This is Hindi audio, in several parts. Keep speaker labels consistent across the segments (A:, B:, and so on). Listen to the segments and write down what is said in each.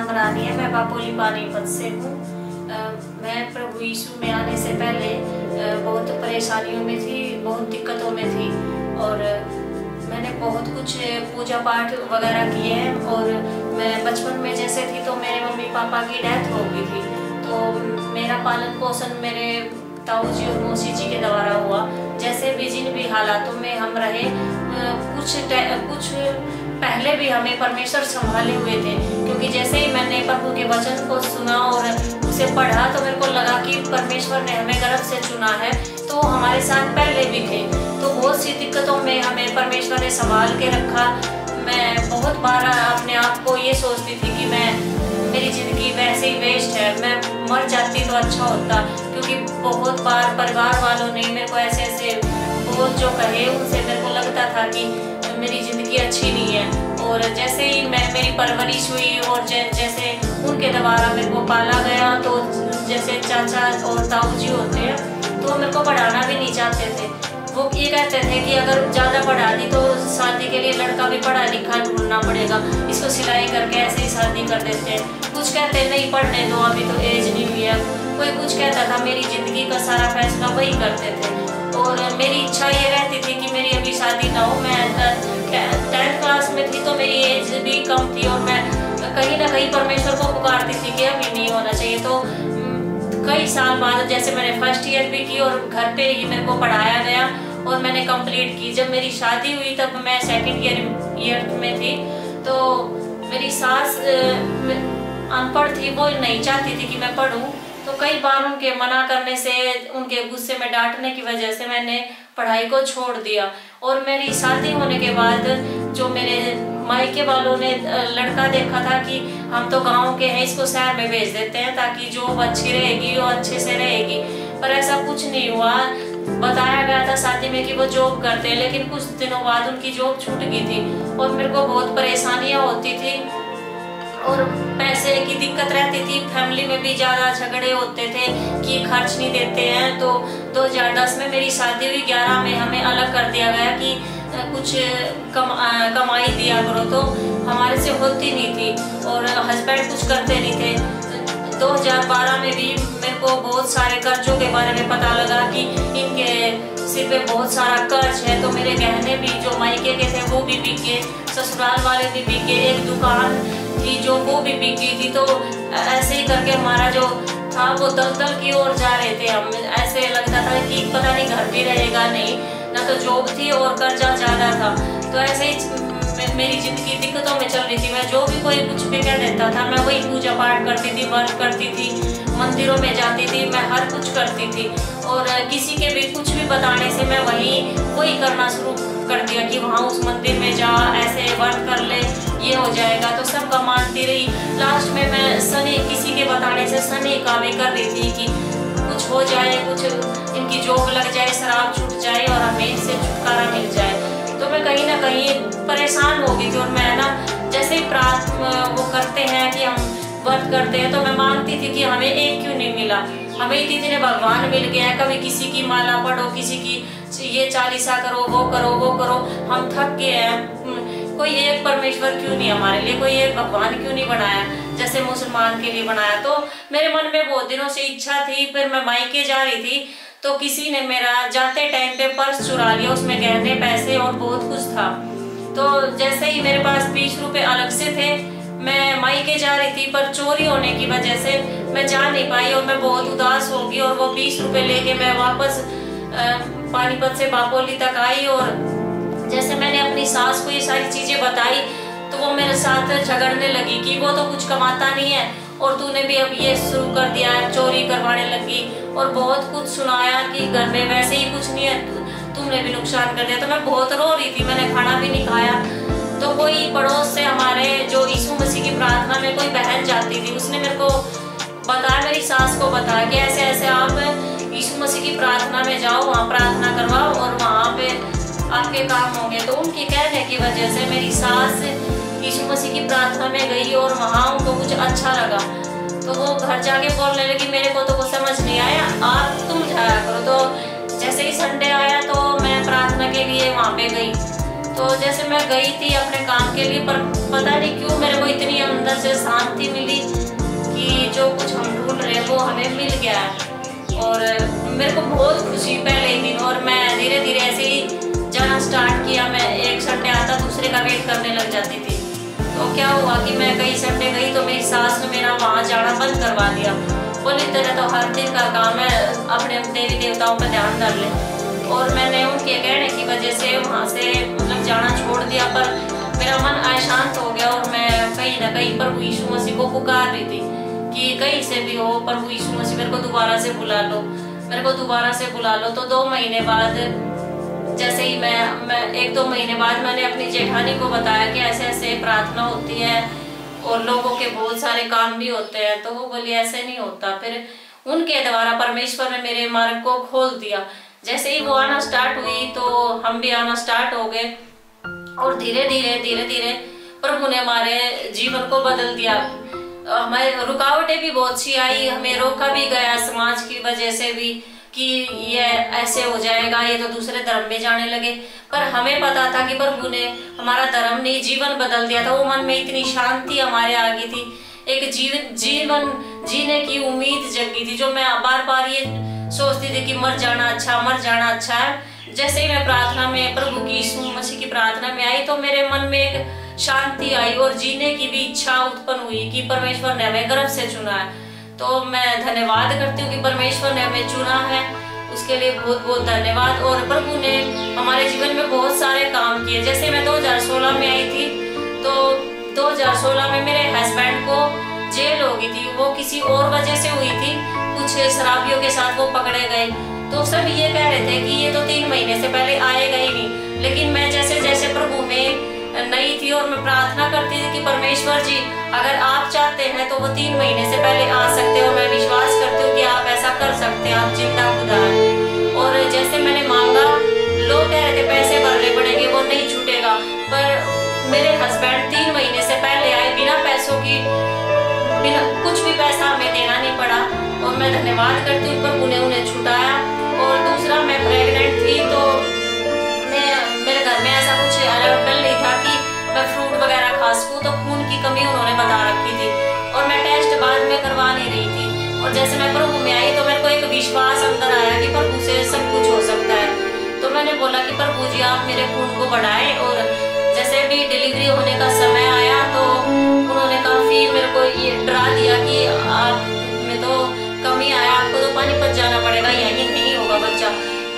A: नाम रानी है, मैं बापोली पानीपत से हूँ। मैं प्रभु यीशु में आने से पहले बहुत परेशानियों में थी, बहुत दिक्कतों में थी और मैंने बहुत कुछ पूजा पाठ वगैरह किए हैं। और मैं बचपन में जैसे थी तो मेरे मम्मी पापा की डेथ हो गई थी, तो मेरा पालन पोषण मेरे ताऊ जी और मौसी जी के द्वारा हुआ। जैसे भी जिन भी हालातों में हम रहे, कुछ पहले भी हमें परमेश्वर संभाले हुए थे, क्योंकि जैसे ही मैंने प्रभु के वचन को सुना और उसे पढ़ा तो मेरे को लगा कि परमेश्वर ने हमें गर्भ से चुना है, तो हमारे साथ पहले भी थे। तो बहुत सी दिक्कतों में हमें परमेश्वर ने संभाल के रखा। मैं बहुत बार अपने आप को ये सोचती थी कि मेरी ज़िंदगी वैसे ही वेस्ट है, मैं मर जाती तो अच्छा होता, क्योंकि बहुत बार परिवार वालों ने मेरे को ऐसे बहुत जो कहे उनसे मेरे को लगता था कि मेरी ज़िंदगी अच्छी नहीं है। और जैसे ही मेरी परवरिश हुई और जैसे उनके द्वारा मेरे को पाला गया, तो जैसे चाचा और ताऊ जी होते हैं तो मेरे को पढ़ाना भी नहीं चाहते थे। वो ये कहते थे कि अगर ज़्यादा पढ़ा दी तो शादी के लिए लड़का भी पढ़ा लिखा ढूंढना पड़ेगा, इसको सिलाई करके ऐसे ही शादी कर देते हैं। कुछ कहते नहीं पढ़ने दो, अभी तो एज नहीं हुई है। कोई कुछ कहता था, मेरी ज़िंदगी का सारा फैसला वही करते थे। और मेरी इच्छा ये रहती थी कि मेरी अभी शादी ना हो। मैं 10th क्लास में थी तो मेरी एज भी कम थी और मैं कहीं ना कहीं परमेश्वर को पुकारती थी कि अभी नहीं होना चाहिए। तो कई साल बाद जैसे मैंने फर्स्ट ईयर भी की और घर पे ही मेरे को पढ़ाया गया और मैंने कंप्लीट की। जब मेरी शादी हुई तब मैं सेकंड ईयर में थी, तो मेरी सास अनपढ़ थी, वो नहीं चाहती थी कि मैं पढ़ूं। तो कई बार उनके मना करने से, उनके गुस्से में डांटने की वजह से मैंने पढ़ाई को छोड़ दिया। और मेरी शादी होने के बाद जो मेरे मायके वालों ने लड़का देखा था कि हम तो गांव के हैं, इसको शहर में भेज देते हैं ताकि जॉब अच्छी रहेगी और अच्छे से रहेगी, पर ऐसा कुछ नहीं हुआ। बताया गया था शादी में कि वो जॉब करते हैं, लेकिन कुछ दिनों बाद उनकी जॉब छूट गई थी और मेरे को बहुत परेशानियां होती थी और पैसे की दिक्कत रहती थी। फैमिली में भी ज़्यादा झगड़े होते थे कि खर्च नहीं देते हैं। तो 2010 में मेरी शादी हुई, 11 में हमें अलग कर दिया गया कि कुछ कमाई दिया करो, तो हमारे से होती नहीं थी और हस्बैंड कुछ करते नहीं थे। 2012 में भी मेरे को बहुत सारे कर्जों के बारे में पता लगा कि इनके सिर पे बहुत सारा कर्ज है। तो मेरे गहने भी जो मायके के थे वो भी बिके, ससुराल वाले भी बिके, एक दुकान थी जो वो भी बिक गई थी। तो ऐसे ही करके हमारा जो था वो दलदल की ओर जा रहे थे हम। ऐसे लगता था कि पता नहीं घर भी रहेगा नहीं, ना तो जॉब थी और कर्जा ज़्यादा था। तो ऐसे ही मेरी ज़िंदगी दिक्कतों में चल रही थी। मैं जो भी कोई कुछ भी कह देता था, मैं वही पूजा पाठ करती थी, वर्क करती थी, मंदिरों में जाती थी, मैं हर कुछ करती थी। और किसी के भी कुछ भी बताने से मैं वही करना शुरू कर दिया कि वहाँ उस मंदिर में जा, ऐसे वर्क कर ले, ये हो जाएगा। तो सबका मानती रही। लास्ट में मैं किसी के बताने से शनि कावे कर रही थी कि कुछ हो जाए, कुछ इनकी जॉब लग जाए, शराब छूट जाए और हमें इनसे छुटकारा मिल जाए। तो मैं कहीं ना कहीं परेशान हो गई थी और मैं ना जैसे ही वो करते हैं कि हम व्रत करते हैं, तो मैं मानती थी कि हमें एक क्यों नहीं मिला, हमें इतने भगवान मिल गया है। कभी किसी की माला पढ़ो, किसी की ये चालीसा करो, वो करो, वो करो, हम थक गए हैं। कोई एक परमेश्वर क्यों नहीं हमारे लिए, कोई एक भगवान क्यों नहीं बनाया जैसे मुसलमान के लिए बनाया। तो मेरे मन में बहुत दिनों से इच्छा थी। फिर मैं मायके जा रही थी तो किसी ने मेरा जाते टाइम पे पर्स चुरा लिया, उसमें गहने, पैसे और बहुत कुछ था। तो जैसे ही मेरे पास 20 रुपए अलग से थे, मैं मायके जा रही थी, पर चोरी होने की वजह से मैं जा नहीं पाई और मैं बहुत उदास हो गई। और वो 20 रुपए लेके मैं वापस पानीपत से बापोली तक आई और जैसे मैंने अपनी सास को ये सारी चीजें बताई तो वो मेरे साथ झगड़ने लगी कि वो तो कुछ कमाता नहीं है और तूने भी अब ये शुरू कर दिया है, चोरी करवाने लगी और बहुत कुछ सुनाया कि घर में वैसे ही कुछ नहीं है, तुमने भी नुकसान कर दिया। तो मैं बहुत रो रही थी, मैंने खाना भी नहीं खाया। तो कोई पड़ोस से हमारे जो यीशु मसीह की प्रार्थना में कोई बहन जाती थी, उसने मेरे को बताया, मेरी सास को बताया कि ऐसे ऐसे आप यीशु मसीह की प्रार्थना में जाओ, वहाँ प्रार्थना करवाओ और वहाँ पे आपके काम होंगे। तो उनके कहने की वजह से मेरी सास यीशु मसीह की प्रार्थना में गई और वहाँ उनको कुछ अच्छा लगा। तो वो घर जाके बोलने लगी, मेरे को तो कुछ समझ नहीं आया, आप तुम जाया करो। तो जैसे ही संडे आया तो मैं प्रार्थना के लिए वहाँ पे गई। तो जैसे मैं गई थी अपने काम के लिए, पर पता नहीं क्यों मेरे को इतनी अंदर से शांति मिली जो कुछ हम ढूंढ रहे हैं वो हमें मिल गया है। और मेरे को बहुत खुशी पहले ही दिन, और मैं धीरे धीरे ऐसे ही जाना स्टार्ट किया। मैं एक संडे आता दूसरे का वेट करने लग जाती थी। तो क्या हुआ कि मैं कई संडे गई तो मेरी सास ने मेरा वहाँ जाना बंद करवा दिया। बोली तेरा तो हर दिन का काम है, अपने देवी देवताओं पर ध्यान डाल ले। और मैंने उनके कहने की वजह से वहाँ से मतलब जाना छोड़ दिया। पर मेरा मन अशांत हो गया और मैं कहीं ना कहीं प्रभु यीशु मसीह को पुकार रही थी कि कहीं से भी हो प्रभु यीशु मसीह मेरे को दोबारा से बुला लो, मेरे को दोबारा से बुला लो। तो 2 महीने बाद जैसे ही मैं 1-2 महीने बाद मैंने अपनी जेठानी को बताया कि ऐसे ऐसे प्रार्थना होती है और लोगों के बहुत सारे काम भी होते हैं। तो वो बोली ऐसे नहीं होता। फिर उनके द्वारा परमेश्वर ने मेरे मार्ग को खोल दिया। जैसे ही वो आना स्टार्ट हुई तो हम भी आना स्टार्ट हो गए, और धीरे धीरे प्रभु ने हमारे जीवन को बदल दिया। हमें रुकावटें भी बहुत सी आई, हमें रोका भी गया समाज की वजह से भी कि ये ऐसे हो जाएगा, ये तो दूसरे धर्म में जाने लगे। पर हमें पता था कि प्रभु ने हमारा धर्म नहीं जीवन बदल दिया था। वो मन में इतनी शांति हमारे आ गई थी, एक जीवन जीने की उम्मीद जगी थी, जो मैं बार बार ये सोचती थी कि मर जाना अच्छा है। जैसे ही मैं प्रार्थना में प्रभु की यीशु मसीह की प्रार्थना में आई तो मेरे मन में एक शांति आई और जीने की भी इच्छा उत्पन्न हुई कि परमेश्वर ने हमें गर्व से चुना है। तो मैं धन्यवाद करती हूँ कि परमेश्वर ने हमें चुना है, उसके लिए बहुत बहुत धन्यवाद। और प्रभु ने हमारे जीवन में बहुत सारे काम किए। जैसे मैं 2016 में आई थी तो 2016 में मेरे हस्बैंड को जेल हो गई थी। वो किसी और वजह से हुई थी, कुछ शराबियों के साथ वो पकड़े गए। तो सब ये कह रहे थे कि ये तो 3 महीने से पहले आएगा ही नहीं। लेकिन मैं जैसे जैसे प्रभु में नई थी और मैं प्रार्थना करती थी कि परमेश्वर जी अगर आप चाहते हैं तो वो 3 महीने से पहले आ सकते हो। मैं विश्वास करती हूँ कि आप ऐसा कर सकते हैं, आप जिंदा खुदा हैं। और जैसे मैंने मांगा, लोग कह रहे थे पैसे भरने पड़ेंगे, वो नहीं छूटेगा। पर मेरे हस्बैंड 3 महीने से पहले आए, बिना पैसों की, बिना कुछ भी पैसा हमें देना नहीं पड़ा। और मैं धन्यवाद करती हूँ प्रभु ने उन्हें छुटाया। और दूसरा, मैं प्रेग्नेंट थी तो मेरे घर में ऐसा कुछ अवेलेबल नहीं था कि मैं फ्रूट वगैरह खा सकूँ। तो खून की कमी उन्होंने बता रखी थी और मैं टेस्ट बाद में करवा नहीं रही थी। और जैसे मैं प्रभु में आई तो मेरे को एक विश्वास अंदर आया कि प्रभु से सब कुछ हो सकता है। तो मैंने बोला कि प्रभु जी आप मेरे खून को बढ़ाएं। और जैसे भी डिलीवरी होने का समय आया तो उन्होंने काफी मेरे को ये डरा दिया कि आप में तो कमी आया, आपको तो पानीपत जाना पड़ेगा, यहीं नहीं होगा बच्चा।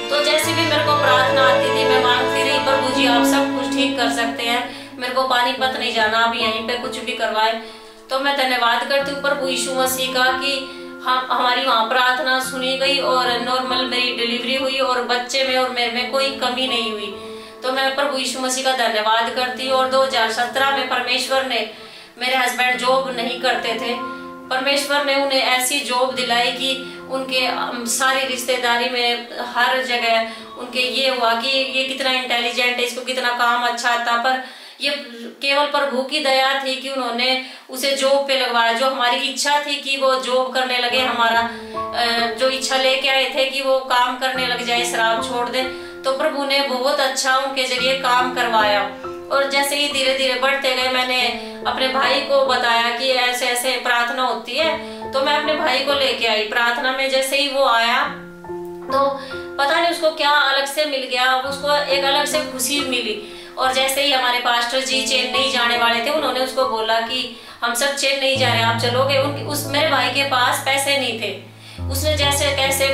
A: तो जैसे भी मेरे को प्रार्थना आती थी मैं मांगती रही, प्रभु जी आप सब कुछ ठीक कर सकते हैं, मेरे को पानीपत नहीं जाना, आप यहीं पे कुछ भी करवाए। तो मैं धन्यवाद करती हूँ प्रभु यीशु मसीह का कि हमारी वहाँ प्रार्थना सुनी गई और नॉर्मल मेरी डिलीवरी हुई और बच्चे में और मेरे में कोई कमी नहीं हुई। तो मैं प्रभु यीशु मसीह का धन्यवाद करती हूँ। और 2017 में परमेश्वर ने, मेरे हस्बैंड जॉब नहीं करते थे, परमेश्वर ने उन्हें ऐसी जॉब दिलाई कि उनके सारी रिश्तेदारी में हर जगह उनके ये हुआ कि ये कितना इंटेलिजेंट है, इसको कितना काम अच्छा आता। पर ये केवल प्रभु की दया थी कि उन्होंने उसे जॉब पे लगवाया। जो हमारी इच्छा थी कि वो जॉब करने लगे, हमारा जो इच्छा लेके आए थे कि वो काम करने लग जाए, शराब छोड़ दे, तो प्रभु ने बहुत अच्छा उनके जरिए काम करवाया। और जैसे ही धीरे धीरे बढ़ते गए मैंने अपने भाई को बताया कि ऐसे ऐसे प्रार्थना होती है। तो मैं अपने भाई को लेके आई प्रार्थना में। जैसे ही वो आया तो पता नहीं उसको क्या अलग से मिल गया, उसको एक अलग से खुशी मिली। और जैसे ही हमारे पास्टर जी चेन्नई जाने वाले थे, उन्होंने उसको बोला कि हम सब चेन्नई जा रहे हैं, आप चलोगे। उस मेरे भाई के पास पैसे नहीं थे, उसने जैसे कैसे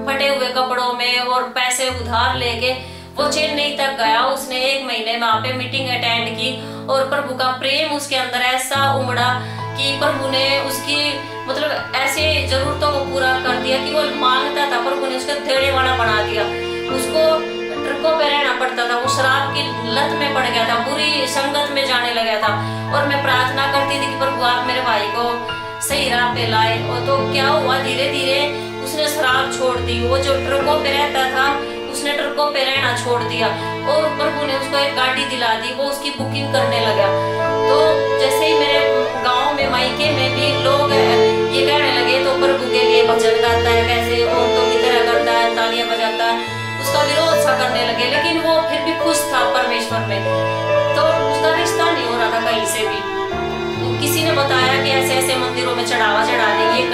A: फटे हुए कपड़ों में और पैसे उधार लेके वो चेन्नई तक गया। उसने 1 महीने वहाँ पे मीटिंग अटेंड की और प्रभु का प्रेम उसके अंदर ऐसा उमड़ा कि प्रभु ने उसकी मतलब ऐसे जरूरतों को पूरा कर दिया कि वो मांगता था, प्रभु ने उसको देने वाला बना दिया। उसको ट्रकों पे रहना पड़ता था, वो शराब की लत में पड़ गया था, बुरी संगत में जाने लगा था। और मैं प्रार्थना करती थी कि प्रभु आप मेरे भाई को सही राह पे लाए। और तो क्या हुआ, धीरे धीरे उसने शराब छोड़ दी। वो जो ट्रकों पे रहता था उसने ट्रकों पे रहना छोड़ दिया और प्रभु ने उसको एक गाड़ी दिला दी, वो उसकी बुकिंग करने लगा। तो जैसे ही मेरे गांव में मायके में भी लोग ये कहने लगे तो प्रभु के लिए भजन गाता है, कैसे औरतों की तरह करता है, तालियां बजाता है, उसका विरोध सा करने लगे। लेकिन वो फिर भी खुश था परमेश्वर में। तो उसका रिश्ता नहीं हो रहा था कहीं से भी। किसी ने बताया कि ऐसे ऐसे मंदिरों में चढ़ावा चढ़ा दे, ये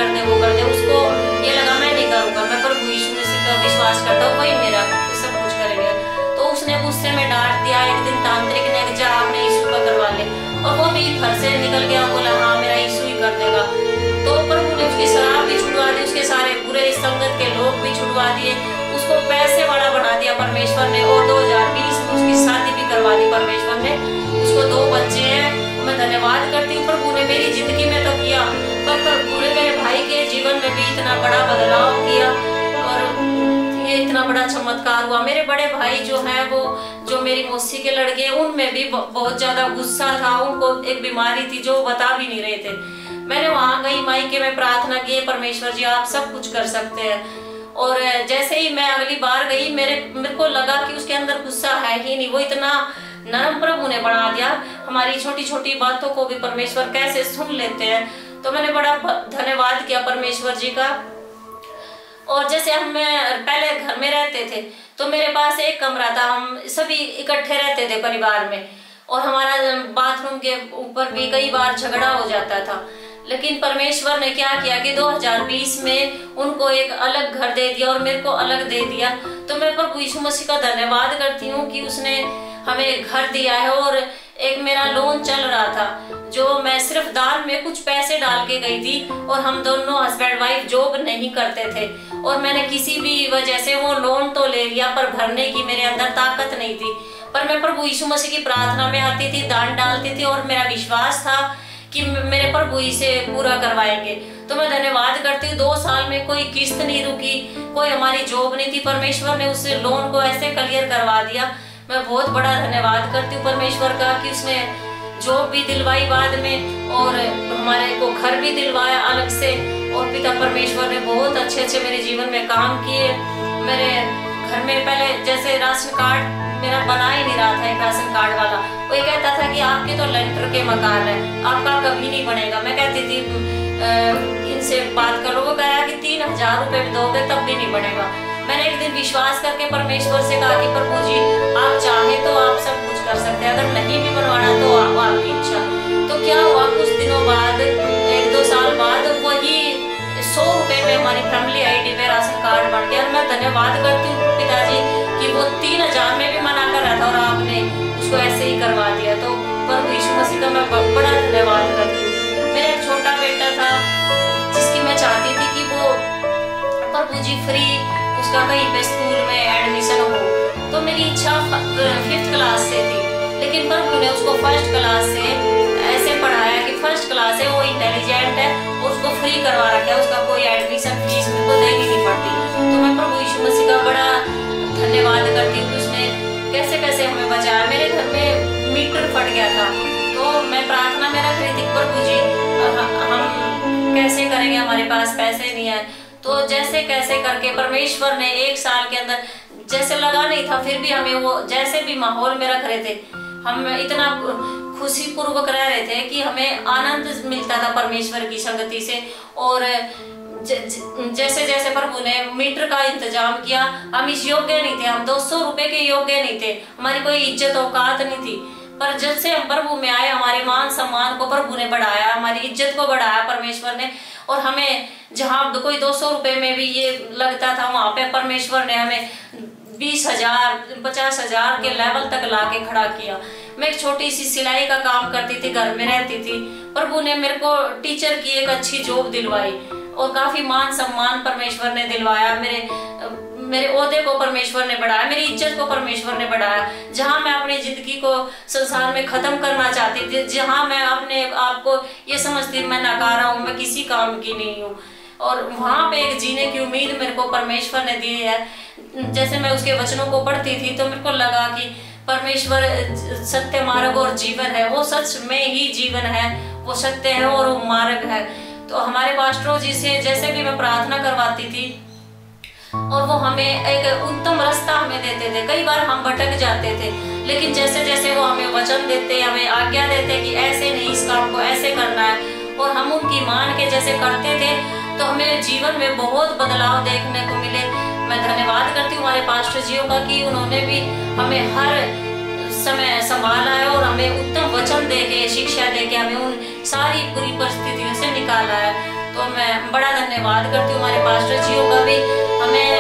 A: भी घर से निकल गया, बोला हाँ मेरा यीशु ही कर देगा, तो प्रभु ने उसकी शराब भी छुड़वा दी, उसके सारे बुरे संगत के लोग भी छुड़वा दिए, उसको पैसे वाला बना दिया परमेश्वर ने, और 2020 में उसकी शादी भी करवा दी परमेश्वर ने। उसको 2 बच्चे हैं। मैं धन्यवाद करती हूँ प्रभु ने मेरी जिंदगी में तो किया, पर पूरे मेरे भाई के जीवन में भी इतना बड़ा बदलाव किया, और ये इतना बड़ा चमत्कार हुआ। मेरे बड़े भाई जो है वो, जो मेरी मौसी के लड़के, उनमें भी बहुत ज्यादा गुस्सा था, उनको एक बीमारी थी जो बता भी नहीं रहे थे। मैंने वहां गई मायके में प्रार्थना की, परमेश्वर जी आप सब कुछ कर सकते हैं, और जैसे ही मैं अगली बार गई मेरे को लगा कि उसके अंदर गुस्सा है ही नहीं, वो इतना नरम प्रभु ने बना दिया। हमारी छोटी छोटी बातों को भी परमेश्वर कैसे सुन लेते हैं, तो मैंने बड़ा धन्यवाद किया परमेश्वर जी का। और जैसे हम पहले घर में रहते थे तो मेरे पास एक कमरा था, हम सभी इकट्ठे रहते थे परिवार में, और हमारा बाथरूम के ऊपर भी कई बार झगड़ा हो जाता था। लेकिन परमेश्वर ने क्या किया कि 2020 में उनको एक अलग घर दे दिया और मेरे को अलग दे दिया। तो मैं प्रभु यीशु मसीह का धन्यवाद करती हूँ कि उसने हमें घर दिया है। और एक मेरा लोन चल रहा था जो मैं सिर्फ दान में कुछ पैसे डाल के गई थी, और हम दोनों हस्बैंड वाइफ जॉब नहीं करते थे, और मैंने किसी भी वजह से वो लोन तो ले लिया पर भरने की मेरे अंदर ताकत नहीं थी। पर मैं प्रभु यीशु मसीह की प्रार्थना में आती थी, दान डालती थी, और मेरा विश्वास था कि मेरे प्रभु इसे पूरा करवाएंगे। तो मैं धन्यवाद करती हूँ 2 साल में कोई किस्त नहीं रुकी, कोई हमारी जॉब नहीं थी, परमेश्वर ने उस लोन को ऐसे क्लियर करवा दिया। मैं बहुत बड़ा धन्यवाद करती हूँ परमेश्वर का कि उसने जॉब भी दिलवाई बाद में, और हमारे को घर भी दिलवाया अलग से, और पिता परमेश्वर ने बहुत अच्छे मेरे जीवन में काम किए। मेरे घर में पहले जैसे राशन कार्ड मेरा बना ही नहीं रहा था, एक राशन कार्ड वाला, वो ये कहता था कि आपके तो लेंटर के मकान है, आपका कभी नहीं बनेगा। मैं कहती थी इनसे बात करो, वो कह रहा कि 3000 रुपए दोगे तब भी नहीं बनेगा। मैंने एक दिन विश्वास करके परमेश्वर से कहा कि प्रभु जी आप चाहे तो आप सब कुछ कर सकते हैं, अगर नहीं भी बनवाना तो आपकी इच्छा। तो क्या हुआ, कुछ दिनों बाद 1-2 साल बाद वही 100 रुपए में हमारी फैमिली आईडी पे राशन कार्ड बन गया। मैं धन्यवाद करती हूँ पिताजी कि वो 3000 में भी मना कर रहा था और आपने उसको ऐसे ही करवा दिया। तो प्रभु यीशु मसीह का मैं बड़ा धन्यवाद करती हूँ। मेरा एक छोटा बेटा था जिसकी मैं चाहती थी कि वो प्रभु जी फ्री उसका कहीं पे स्कूल में एडमिशन हो, तो मेरी इच्छा 5th क्लास से थी, लेकिन प्रभु ने उसको 1st क्लास से ऐसे पढ़ाया कि 1st क्लास से वो इंटेलिजेंट है, उसको फ्री करवा रखा है, उसका कोई एडमिशन फीस को देनी नहीं पड़ती। तो मैं प्रभु यीशु मसीह का बड़ा धन्यवाद करती हूँ कि उसने कैसे कैसे हमें बचाया। मेरे घर में मीटर फट गया था, तो मैं प्रार्थना में रख रही थी प्रभु जी हम कैसे करेंगे, हमारे पास पैसे नहीं है। तो जैसे कैसे करके परमेश्वर ने 1 साल के अंदर, जैसे लगा नहीं था फिर भी हमें वो जैसे भी माहौल में रख रहे थे, हम इतना खुशी पूर्वक रह रहे थे कि हमें आनंद मिलता था परमेश्वर की संगति से। और जैसे जैसे प्रभु ने मीटर का इंतजाम किया, हम इस योग्य नहीं थे, हम 200 रुपए के योग्य नहीं थे, हमारी कोई इज्जत औकात नहीं थी। पर जब से हम प्रभु में आए हमारे मान सम्मान को प्रभु ने बढ़ाया, हमारी इज्जत को बढ़ाया परमेश्वर ने। और हमें जहाँ कोई 200 रुपए में भी ये लगता था, वहां पे परमेश्वर ने हमें 20,000 50,000 के लेवल तक लाके खड़ा किया। मैं एक छोटी सी सिलाई का काम करती थी, घर में रहती थी, प्रभु ने मेरे को टीचर की एक अच्छी जॉब दिलवाई और काफी मान सम्मान परमेश्वर ने दिलवाया। मेरे ओहदे को परमेश्वर ने बढ़ाया, मेरी इज्जत को परमेश्वर ने बढ़ाया। जहां मैं अपनी जिंदगी को संसार में खत्म करना चाहती थी, जहां मैं अपने आप को ये समझती मैं नकारा हूँ, मैं किसी काम की नहीं हूँ, और वहां पे एक जीने की उम्मीद मेरे को परमेश्वर ने दी है। जैसे मैं उसके वचनों को पढ़ती थी तो मेरे को लगा कि परमेश्वर सत्य मार्ग और जीवन है, वो सच में ही जीवन है, वो सत्य है और वो मार्ग है। तो हमारे पास्टरों जी से जैसे भी मैं प्रार्थना करवाती थी और वो हमें एक उत्तम रास्ता हमें देते थे। कई बार हम भटक जाते थे, लेकिन जैसे जैसे वो हमें वचन देते, हमें आज्ञा देते कि ऐसे नहीं, इस काम को ऐसे करना है, और हम उनकी मान के जैसे करते थे, तो हमें जीवन में बहुत बदलाव देखने को मिले। मैं धन्यवाद करती हूँ हमारे पास्टर जियों का कि उन्होंने भी हमें हर समय संभाला है और हमें उत्तम वचन देके, शिक्षा देके हमें उन सारी बुरी परिस्थितियों से निकाला है। तो मैं बड़ा धन्यवाद करती हूँ हमारे पास्टर जियों का भी। हमें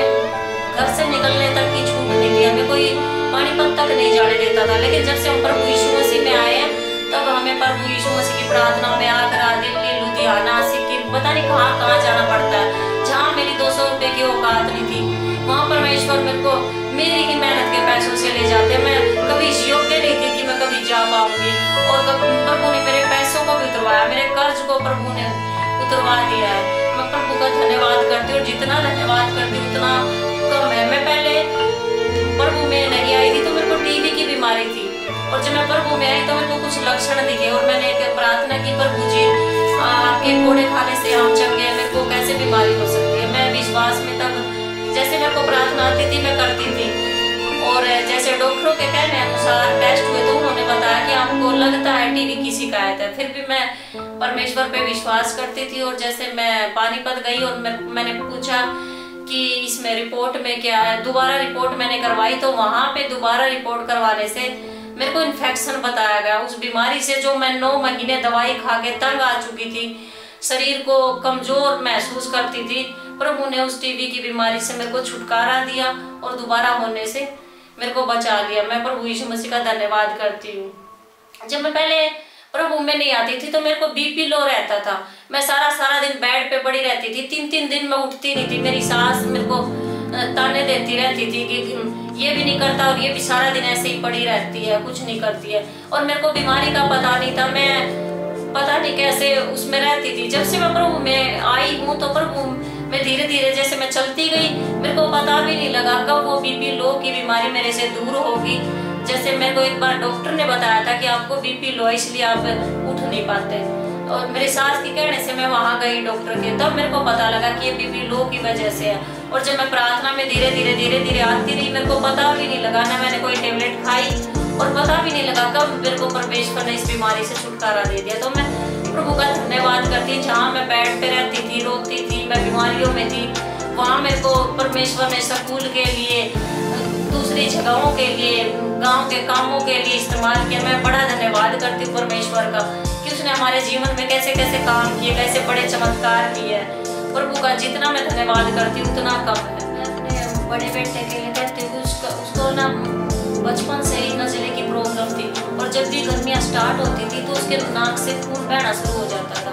A: घर से निकलने तक की छूट नहीं थी, हमें कोई पानीपत तक नहीं जाने देता था, लेकिन जब से हम प्रभु यीशु मसीह में आए हैं तब हमें प्रभु यीशु मसीह की प्रार्थना में आगरा, दिल्ली, लुधियाना, सिक्किम, पता नहीं कहाँ कहाँ जाना पड़ता है। जहाँ मेरी 200 रुपए की औकात नहीं थी, वहाँ परमेश्वर मेरे को मेरी ही मेहनत के पैसों से ले जाते। मैं कभी इस योग्य नहीं थी कि मैं कभी जा पाऊंगी, और प्रभु ने मेरे पैसों को भी उतरवाया, मेरे कर्ज को प्रभु ने उतरवा दिया है। मैं प्रभु का धन्यवाद करती हूँ, और जितना धन्यवाद करती हूँ उतना कम है। मैं पहले प्रभु में नहीं आई थी तो मेरे को टीबी की बीमारी थी, और जब मैं प्रभु में आई तो मेरे को कुछ लक्षण दिखे, और मैंने एक प्रार्थना की, प्रभु जी आपके कोड़े खाने से हम चंगे, मेरे को कैसे बीमारी हो सकती है। मैं विश्वास में तब जैसे मेरे को प्रार्थना आती थी मैं करती थी, और जैसे डॉक्टरों के कहने अनुसार टेस्ट हुए तो उन्होंने बताया कि आपको लगता है टीबी की शिकायत है। फिर भी मैं परमेश्वर पे विश्वास करती थी, और जैसे मैं पानीपत गई और मैंने पूछा कि इसमें रिपोर्ट में क्या है, दोबारा रिपोर्ट मैंने करवाई, तो वहां पे दोबारा रिपोर्ट करवाने से मेरे को इन्फेक्शन बताया गया उस बीमारी से, जो मैं 9 महीने दवाई खा के तंग आ चुकी थी, शरीर को कमजोर महसूस करती थी। प्रभु ने उस टीबी की बीमारी से मेरे को छुटकारा दिया और दोबारा होने से मेरे को बचा लिया। मैं प्रभु यीशु मसीह का धन्यवाद करती हूँ। जब मैं पहले प्रभु में नहीं आती थी तो मेरे को बीपी लो रहता था, मैं सारा दिन बेड पे पड़ी रहती थी, 3-3 दिन मैं उठती नहीं थी। मेरी सास मेरे को ताने देती रहती थी कि ये भी नहीं करता और ये भी सारा दिन ऐसे ही पड़ी रहती है, कुछ नहीं करती है, और मेरे को बीमारी का पता नहीं था। मैं पता नहीं कैसे उसमें रहती थी। जब से मैं प्रभु में आई हूँ तो प्रभु में धीरे धीरे जैसे मैं चलती गई, मेरे को पता भी नहीं लगा कब वो बीपी लो की बीमारी मेरे से दूर होगी। जैसे मेरे को एक बार डॉक्टर ने बताया था कि आपको बीपी लो है इसलिए आप उठ नहीं पाते, और मेरे सास के कहने से मैं वहां गई डॉक्टर के, तब मेरे को पता लगा कि ये बीपी लो की वजह से है। और जब मैं प्रार्थना में धीरे धीरे आती रही, मेरे को पता भी नहीं लगा, ना मैंने कोई टेबलेट खाई और पता भी नहीं लगा कब मेरे को परमेश्वर ने इस बीमारी से छुटकारा दे दिया। तो मैं प्रभु का धन्यवाद करती। जहाँ मैं बेड पे रहती थी, रोती थी, मैं बीमारियों में थी, वहाँ मेरे को परमेश्वर ने स्कूल के लिए, दूसरी जगहों के लिए, गांव के कामों के लिए इस्तेमाल किया। मैं बड़ा धन्यवाद करती हूँ परमेश्वर का कि उसने हमारे जीवन में कैसे कैसे काम किए, कैसे बड़े चमत्कार किए। प्रभु का जितना मैं धन्यवाद करती हूँ उतना कम है। मैं अपने बड़े बेटे के लिए कहती हूँ, उसको ना बचपन से ही नज़ले की प्रॉब्लम थी, और जब भी गर्मियाँ स्टार्ट होती थी तो उसके नाक से खून बहना शुरू हो जाता था।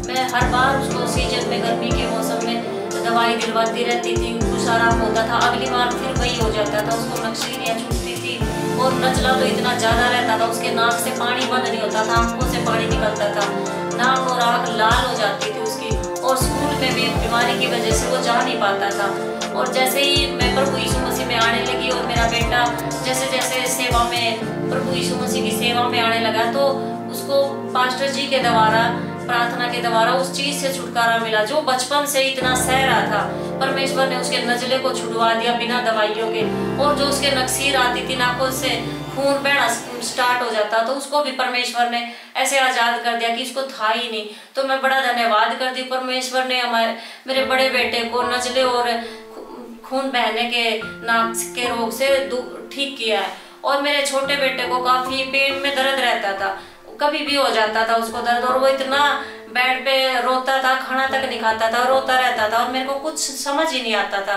A: मैं हर बार उसको सीजन में, गर्मी के मौसम में दवाई दिलवाती रहती थी, कुछ आराम होता था, अगली बार फिर वही हो जाता था, उसको नक्सीनियाँ छूटती थी, और नचला तो इतना ज़्यादा रहता था, उसके नाक से पानी बंद नहीं होता था, आंखों से पानी निकलता था, नाक और आँख लाल हो जाती थी उसकी, और स्कूल में भी बीमारी की वजह से वो जा नहीं पाता था। और जैसे ही मैं प्रभु यीशु मसीह में आने लगी और मेरा बेटा जैसे जैसे सेवा में, प्रभु यीशु मसीह की सेवा में आने लगा, तो उसको पास्टर जी के द्वारा, प्रार्थना के द्वारा उस चीज से छुटकारा मिला जो बचपन से इतना सह रहा था। परमेश्वर ने उसके नजले को छुड़वा दिया बिना दवाइयों के, और जो उसके नक्सीर आती थी, नाकों से खून बहना स्टार्ट हो जाता, तो उसको भी परमेश्वर ने ऐसे आजाद कर दिया कि इसको था ही नहीं। तो मैं बड़ा धन्यवाद करती हूँ, परमेश्वर ने मेरे बड़े बेटे को नजले और खून बहने के, नाक के रोग से ठीक किया है। और मेरे छोटे बेटे को काफी पेट में दर्द रहता था, कभी भी हो जाता था उसको दर्द, और वो इतना बेड पे रोता था, खाना तक नहीं खाता था, रोता रहता था, और मेरे को कुछ समझ ही नहीं आता था।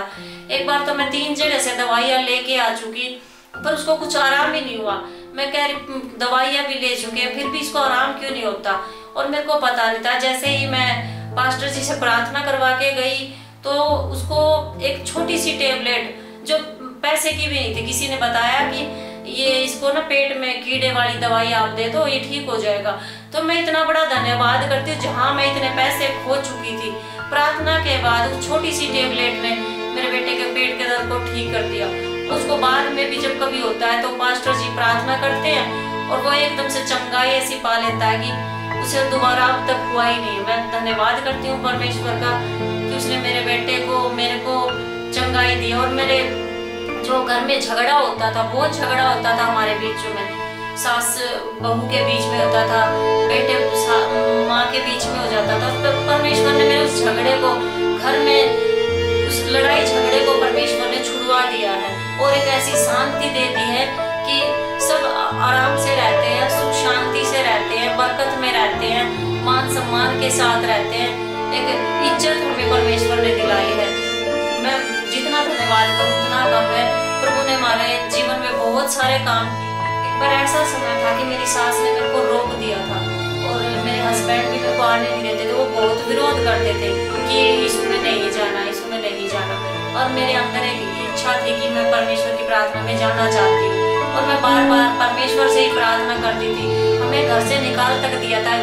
A: एक बार तो मैं 3 जगह से दवाइयाँ लेके आ चुकी, पर उसको कुछ आराम ही नहीं हुआ। मैं कह रही दवाइयाँ भी ले चुके हैं, फिर भी इसको आराम क्यों नहीं होता, और मेरे को पता नहीं था। जैसे ही मैं पास्टर जी से प्रार्थना करवा के गई तो उसको एक छोटी सी टेबलेट, जो पैसे की भी नहीं थी, किसी ने बताया कि ये इसको ना पेट में कीड़े वाली दवाई आप दे दो, ये ठीक हो जाएगा। तो मैं इतना बड़ा धन्यवाद करती हूँ, जहाँ मैं इतने पैसे खो चुकी थी, प्रार्थना के बाद उस छोटी सी टेबलेट ने मेरे बेटे के पेट के दर्द को ठीक कर दिया। उसको बाद में भी जब कभी होता है तो पास्टर जी प्रार्थना करते हैं और वो एकदम से चंगाई ऐसी पा लेता है कि उसे दोबारा अब तक हुआ ही नहीं। मैं धन्यवाद करती हूँ परमेश्वर का कि उसने मेरे बेटे को, मेरे को चंगाई दी। और मेरे जो घर में झगड़ा होता था, बहुत झगड़ा होता था हमारे बीच में, सास बहू के बीच में होता था, बेटे माँ के बीच में हो जाता था, तो परमेश्वर ने मेरे उस झगड़े को, घर में उस लड़ाई झगड़े को परमेश्वर ने छुड़वा दिया है और एक ऐसी शांति दे दी है कि सब आराम से रहते हैं, सुख शांति से रहते हैं, बरकत में रहते हैं, मान सम्मान के साथ रहते हैं। एक इज्जत हमें परमेश्वर ने दिलाई है। मैं जितना धन्यवाद करूँ उतना कम है। प्रभु ने हमारे जीवन में बहुत सारे काम किए। एक बार ऐसा समय था कि मेरी सास ने मेरे को रोक दिया था और हस्बैंड भी मेरे को आने नहीं देते थे, वो बहुत विरोध करते थे कि यीशु में नहीं जाना, यीशु में नहीं जाना। और मेरे अंदर एक इच्छा थी कि मैं परमेश्वर की प्रार्थना में जाना चाहती हूँ, और मैं बार बार परमेश्वर से ही प्रार्थना करती थी। हमें घर से निकाल तक दिया था,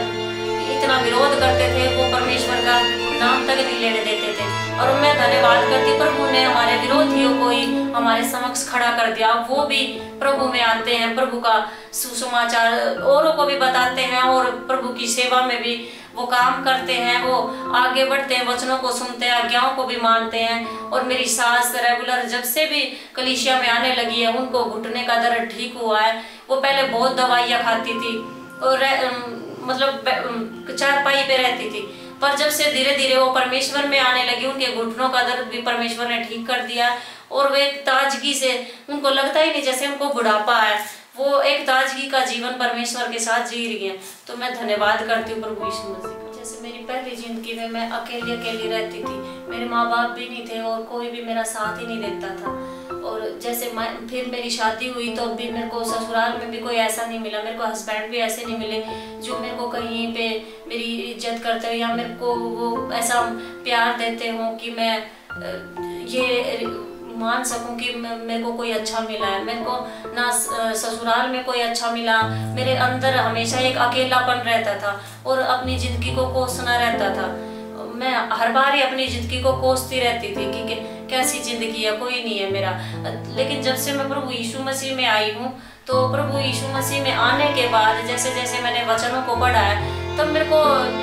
A: इतना विरोध करते थे, वो परमेश्वर का नाम तक नहीं लेने देते थे। और मैं धन्यवाद करती, प्रभु ने हमारे विरोधियों को ही हमारे समक्ष खड़ा कर दिया। वो भी प्रभु में आते हैं, प्रभु का सुसमाचार औरों को भी बताते हैं, और प्रभु की सेवा में भी वो काम करते हैं, वो आगे बढ़ते हैं, वचनों को सुनते हैं, आज्ञाओं को भी मानते हैं। और मेरी सास रेगुलर जब से भी कलीसिया में आने लगी है, उनको घुटने का दर्द ठीक हुआ है। वो पहले बहुत दवाइयाँ खाती थी और मतलब चारपाई पे रहती थी, पर जब से धीरे धीरे वो परमेश्वर में आने लगी, उनके घुटनों का दर्द भी परमेश्वर ने ठीक कर दिया। और वे ताजगी से, उनको लगता ही नहीं जैसे उनको बुढ़ापा है, वो एक ताजगी का जीवन परमेश्वर के साथ जी रही है। तो मैं धन्यवाद करती हूँ प्रभु यीशु मसीह का। जैसे मेरी पहली जिंदगी में मैं अकेली रहती थी, मेरे माँ बाप भी नहीं थे और कोई भी मेरा साथ ही नहीं देता था। और जैसे फिर मेरी शादी हुई तो भी मेरे को ससुराल में भी कोई ऐसा नहीं मिला, मेरे को हस्बैंड भी ऐसे नहीं मिले जो मेरे को कहीं पे मेरी इज्जत करते हो या मेरे को वो ऐसा प्यार देते हो कि मैं ये मान सकूं कि मेरे को कोई अच्छा मिला है। मेरे को ना ससुराल में कोई अच्छा मिला, मेरे अंदर हमेशा एक अकेलापन रहता था और अपनी जिंदगी को कोसना रहता था। मैं हर बार ही अपनी जिंदगी को कोसती रहती थी कि कैसी जिंदगी है, कोई नहीं है मेरा। लेकिन जब से मैं प्रभु यीशु मसीह में आई हूँ, तो प्रभु यीशु मसीह में आने के बाद जैसे जैसे मैंने वचनों को पढ़ा है, तब मेरे को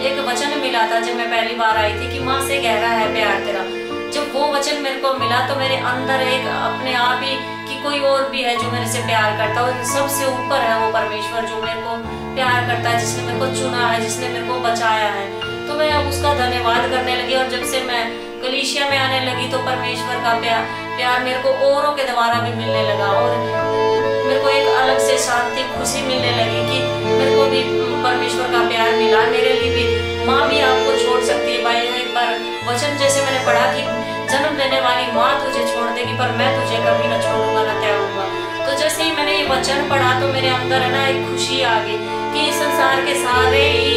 A: एक वचन मिला था जब मैं पहली बार आई थी कि माँ से गहरा है प्यार तेरा। जब वो वचन मेरे को मिला तो मेरे अंदर एक अपने आप ही कि कोई और भी है जो मेरे से प्यार करता है, और सबसे ऊपर है वो परमेश्वर जो मेरे को प्यार करता है, जिसने मेरे को चुना है, जिसने मेरे को बचाया है। तो मैं उसका धन्यवाद करने लगी। और जब से मैं कलीसिया में आने लगी तो परमेश्वर का प्यार मेरे को औरों के द्वारा भी मिलने लगा, और मेरे को एक अलग से शांति खुशी मिलने लगी कि मेरे को भी परमेश्वर का प्यार मिला। मेरे लिए भी माँ भी आपको छोड़ सकती है। भाई एक बार वचन जैसे मैंने पढ़ा कि जन्म देने वाली माँ तुझे छोड़ देगी पर मैं तुझे कभी न छोड़ूंगा न त्यागूंगा। तो जैसे ही मैंने ये वचन पढ़ा तो मेरे अंदर है ना एक खुशी आ गई कि संसार के सारे ही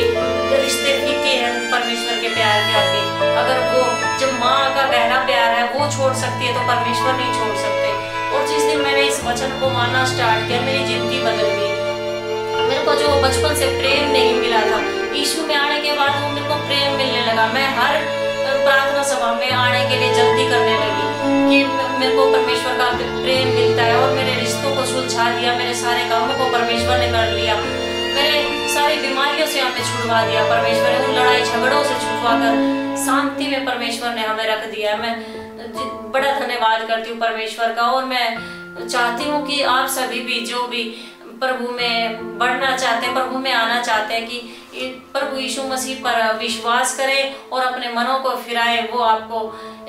A: रिश्ते फीके हैं परमेश्वर के प्यार के आगे। अगर वो जब माँ का गहरा प्यार है वो छोड़ सकती है तो परमेश्वर नहीं छोड़ सकते। और जिस दिन मैंने इस वचन को मानना स्टार्ट किया, मेरी जिंदगी बदल गई। मेरे को जो बचपन से प्रेम नहीं मिला था, यीशु में आने के बाद वो मेरे को प्रेम मिलने लगा। मैं हर प्रार्थना सभा में आने के लिए जल्दी करने लगी कि मेरे को परमेश्वर का प्रेम मिलता है, और मेरे रिश्तों को सुलझा दिया, मेरे सारे कामों को परमेश्वर ने कर लिया, मेरे सारी बीमारियों से हमें छुड़वा दिया परमेश्वर ने, उन लड़ाई झगड़ों से छुड़वा कर शांति में परमेश्वर ने हमें रख दिया। मैं बड़ा धन्यवाद करती हूँ परमेश्वर का। और मैं चाहती हूँ कि आप सभी भी जो भी प्रभु में बढ़ना चाहते हैं, प्रभु में आना चाहते हैं, कि प्रभु यीशु मसीह पर विश्वास करें और अपने मनों को फिराएं। वो आपको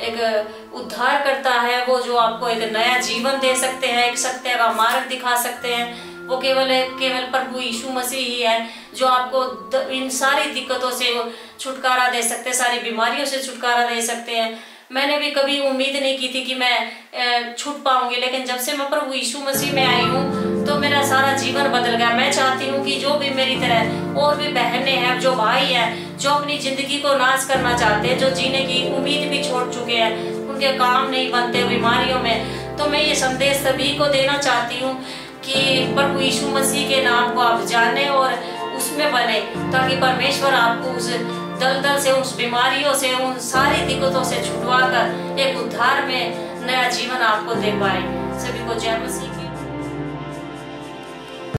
A: एक उद्धार करता है, वो जो आपको एक नया जीवन दे सकते हैं, एक सत्य का मार्ग दिखा सकते हैं। वो केवल प्रभु यीशु मसीह ही है जो आपको इन सारी दिक्कतों से छुटकारा दे सकते हैं, सारी बीमारियों से छुटकारा दे सकते हैं। मैंने भी कभी उम्मीद नहीं की थी कि मैं छूट पाऊंगी, लेकिन जब से मैं प्रभु यीशु मसीह में आई हूँ तो मेरा सारा जीवन बदल गया। मैं चाहती हूँ कि जो भी मेरी तरह और भी बहनें हैं, जो भाई हैं, जो अपनी जिंदगी को नाश करना चाहते हैं, जो जीने की उम्मीद भी छोड़ चुके हैं, उनके काम नहीं बनते बीमारियों में, तो मैं ये संदेश सभी को देना चाहती हूँ कि प्रभु यीशु मसीह के नाम को आप जाने और उसमें बने, ताकि परमेश्वर आपको उस दलदल से, उस बीमारियों से, उन सारी दिक्कतों से छुटवा कर एक उद्धार में नया जीवन आपको दे पाए। सभी को जय मसीह।